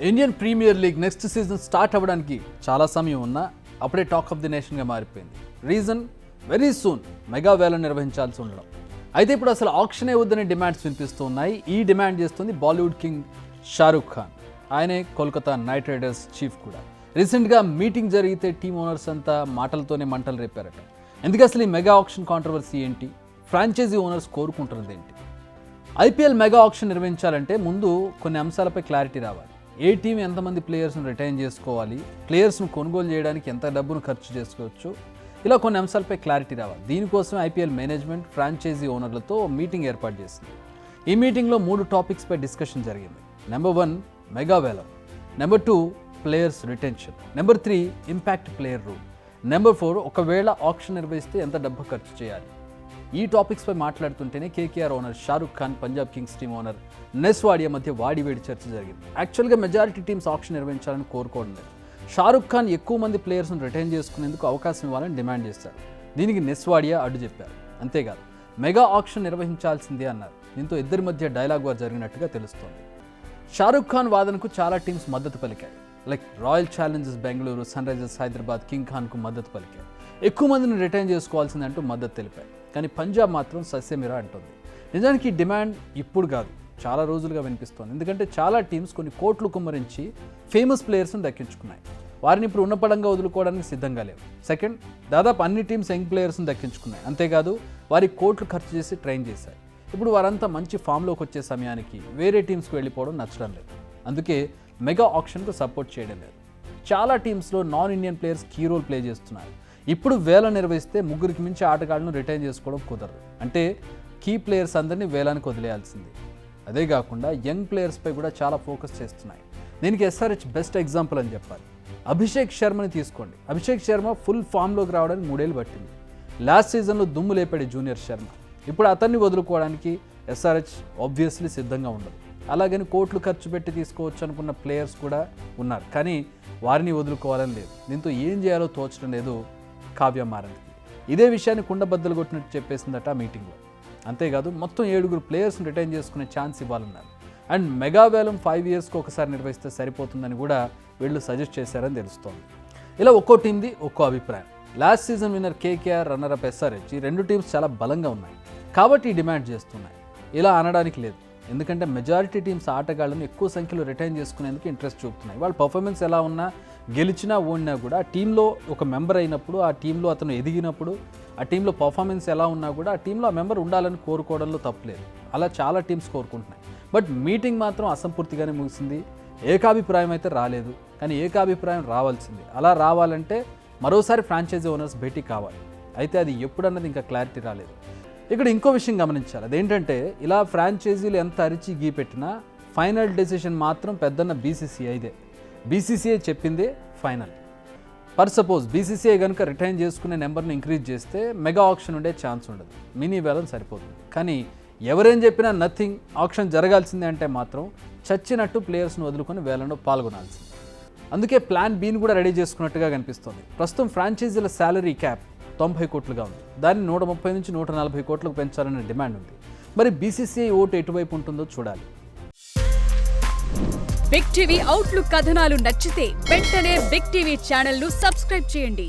Indian premier league next season start అవ్వడానికి చాలా సమయం ఉన్నా అప్పుడే టాక్ ఆఫ్ ది నేషన్గా మారిపోయింది. రీజన్ వెరీ సూన్ మెగా వేలం నిర్వహించాల్సి ఉండడం. అయితే ఇప్పుడు అసలు ఆక్షనే వద్దనే డిమాండ్స్ వినిపిస్తూ ఉన్నాయి. ఈ డిమాండ్ చేస్తుంది బాలీవుడ్ కింగ్ షారూక్ ఖాన్. ఆయనే కోల్కతా నైట్ రైడర్స్ చీఫ్ కూడా. రీసెంట్గా మీటింగ్ జరిగితే టీమ్ ఓనర్స్ అంతా మాటలతోనే మంటలు రేపారట. ఎందుకు అసలు ఈ మెగా ఆక్షన్ కాంట్రవర్సీ ఏంటి, ఫ్రాంచైజీ ఓనర్స్ కోరుకుంటున్నది ఏంటి? ఐపీఎల్ మెగా ఆక్షన్ నిర్వహించాలంటే ముందు కొన్ని అంశాలపై క్లారిటీ రావాలి. ఏ టీం ఎంతమంది ప్లేయర్స్ను రిటైన్ చేసుకోవాలి, ప్లేయర్స్ను కొనుగోలు చేయడానికి ఎంత డబ్బును ఖర్చు చేసుకోవచ్చు, ఇలా కొన్ని అంశాలపై క్లారిటీ రావాలి. దీనికోసం ఐపీఎల్ మేనేజ్మెంట్ ఫ్రాంచైజీ ఓనర్లతో మీటింగ్ ఏర్పాటు చేసింది. ఈ మీటింగ్లో 3 టాపిక్స్పై డిస్కషన్ జరిగింది. నెంబర్ 1 మెగా వేలం, number 2 players retention, number 3 impact player rule, number 4 ఒకవేళ ఆక్షన్ నిర్వహిస్తే ఎంత డబ్బు ఖర్చు చేయాలి. ఈ టాపిక్స్పై మాట్లాడుతుంటేనే KKR owner Shahrukh Khan, Punjab Kings team owner Ness Wadia మధ్య వాడివేడి చర్చ జరిగింది. యాక్చువల్గా మెజారిటీ టీమ్స్ ఆక్షన్ నిర్వహించాలని కోరుకోవడం లేదు. షారూక్ ఖాన్ ఎక్కువ మంది ప్లేయర్స్ను రిటైన్ చేసుకునేందుకు అవకాశం ఇవ్వాలని డిమాండ్ చేశారు. దీనికి నెస్ వాడియా అడ్డు చెప్పారు. అంతేకాదు మెగా ఆక్షన్ నిర్వహించాల్సిందే అన్నారు. దీంతో ఇద్దరి మధ్య డైలాగ్ వార్ జరిగినట్టుగా తెలుస్తోంది. షారూక్ ఖాన్ వాదనకు చాలా టీమ్స్ మద్దతు పలికాయి. Like Royal Challengers Bengaluru, Sunrisers Hyderabad, king ఖాన్కు మద్దతు పలికాయి. ఎక్కువ మందిని రిటైన్ చేసుకోవాల్సిందంటూ మద్దతు తెలిపాయి. కానీ పంజాబ్ మాత్రం సస్యమిరా అంటుంది. నిజానికి ఈ డిమాండ్ ఇప్పుడు కాదు, చాలా రోజులుగా వినిపిస్తోంది. ఎందుకంటే చాలా టీమ్స్ కొన్ని కోట్లు కుమ్మరించి ఫేమస్ ప్లేయర్స్ని దక్కించుకున్నాయి. వారిని ఇప్పుడు ఉన్నపడంగా వదులుకోవడానికి సిద్ధంగా లేవు. సెకండ్, దాదాపు అన్ని టీమ్స్ యంగ్ ప్లేయర్స్ని దక్కించుకున్నాయి. అంతేకాదు వారి కోట్లు ఖర్చు చేసి ట్రైన్ చేశాయి. ఇప్పుడు వారంతా మంచి ఫామ్లోకి వచ్చే సమయానికి వేరే టీమ్స్కి వెళ్ళిపోవడం నచ్చడం లేదు. అందుకే మెగా ఆక్షన్కు సపోర్ట్ చేయడం లేదు. చాలా టీమ్స్లో non Indian players key role play చేస్తున్నారు. ఇప్పుడు వేలం నిర్వహిస్తే 3కి మించి ఆటగాళ్లను రిటైన్ చేసుకోవడం కుదరదు. అంటే కీ ప్లేయర్స్ అందరినీ వేలానికి వదిలేయాల్సింది. అదే కాకుండా యంగ్ ప్లేయర్స్పై కూడా చాలా ఫోకస్ చేస్తున్నాయి. దీనికి ఎస్ఆర్హెచ్ బెస్ట్ ఎగ్జాంపుల్ అని చెప్పాలి. అభిషేక్ శర్మని తీసుకోండి. అభిషేక్ శర్మ ఫుల్ ఫామ్లోకి రావడానికి 3 ఏళ్ళు పట్టింది. లాస్ట్ సీజన్లో దుమ్ము లేపాడు జూనియర్ శర్మ. ఇప్పుడు అతన్ని వదులుకోవడానికి ఎస్ఆర్హెచ్ ఆబ్వియస్లీ సిద్ధంగా ఉండదు. అలాగని కోట్లు ఖర్చు పెట్టి తీసుకోవచ్చు అనుకున్న ప్లేయర్స్ కూడా ఉన్నారు, కానీ వారిని వదులుకోవాలని లేదు. దీంతో ఏం చేయాలో తోచడం లేదు కావ్య మారన్కి. ఇదే విషయాన్ని కుండబద్దలు కొట్టినట్టు చెప్పేసిందట ఆ మీటింగ్లో. అంతేకాదు మొత్తం 7 ప్లేయర్స్ని రిటైన్ చేసుకునే ఛాన్స్ ఇవ్వాలన్నారు. అండ్ మెగా వేలం 5 ఇయర్స్కి ఒకసారి నిర్వహిస్తే సరిపోతుందని కూడా వీళ్ళు సజెస్ట్ చేశారని తెలుస్తోంది. ఇలా ఒక్కో టీంది ఒక్కో అభిప్రాయం. Last season winner KKR, runner-up SRH, ఈ 2 టీమ్స్ చాలా బలంగా ఉన్నాయి కాబట్టి డిమాండ్ చేస్తున్నాయి. ఇలా అనడానికి లేదు. ఎందుకంటే మెజారిటీ టీమ్స్ ఆటగాళ్లను ఎక్కువ సంఖ్యలో రిటైన్ చేసుకునేందుకు ఇంట్రెస్ట్ చూపుతున్నాయి. వాళ్ళ పర్ఫార్మెన్స్ ఎలా ఉన్నా, గెలిచినా ఓడినా కూడా ఆ టీంలో ఒక మెంబర్ అయినప్పుడు, ఆ టీంలో అతను ఎదిగినప్పుడు, ఆ టీంలో పర్ఫార్మెన్స్ ఎలా ఉన్నా కూడా ఆ టీంలో ఆ మెంబర్ ఉండాలని కోరుకోవడంలో తప్పులేదు. అలా చాలా టీమ్స్ కోరుకుంటున్నాయి. బట్ మీటింగ్ మాత్రం అసంపూర్తిగానే ముగిసింది. ఏకాభిప్రాయం అయితే రాలేదు, కానీ ఏకాభిప్రాయం రావాల్సింది. అలా రావాలంటే మరోసారి ఫ్రాంచైజీ ఓనర్స్ భేటీ కావాలి. అయితే అది ఎప్పుడన్నది ఇంకా క్లారిటీ రాలేదు. ఇక్కడ ఇంకో విషయం గమనించాలి. అదేంటంటే ఇలా ఫ్రాంచైజీలు ఎంత అరిచి గీ పెట్టినా ఫైనల్ డెసిషన్ మాత్రం పెద్దన్న బీసీసీఐదే. బీసీసీఐ చెప్పిందే ఫైనల్. ఫర్ సపోజ్ బీసీసీఐ కనుక రిటైన్ చేసుకునే నెంబర్ని ఇంక్రీజ్ చేస్తే మెగా ఆక్షన్ ఉండే ఛాన్స్ ఉండదు, మినీ వేలం సరిపోతుంది. కానీ ఎవరేం చెప్పినా నథింగ్, ఆక్షన్ జరగాల్సిందే అంటే మాత్రం చచ్చినట్టు ప్లేయర్స్ను వదులుకొని వేలంలో పాల్గొనాల్సింది. అందుకే ప్లాన్ బీని కూడా రెడీ చేసుకున్నట్టుగా కనిపిస్తుంది. ప్రస్తుతం ఫ్రాంచైజీల శాలరీ క్యాప్ 90 కోట్లుగా ఉంది. దాన్ని 130 నుంచి 140 కోట్లకు పెంచాలనే డిమాండ్ ఉంది. మరి బీసీసీఐ ఓటు ఎటువైపు ఉంటుందో చూడాలి. బిగ్ టీవీ అవుట్లుక్ కథనాలు నచ్చితే వెంటనే బిగ్ టీవీ ఛానల్ ను సబ్స్క్రైబ్ చేయండి.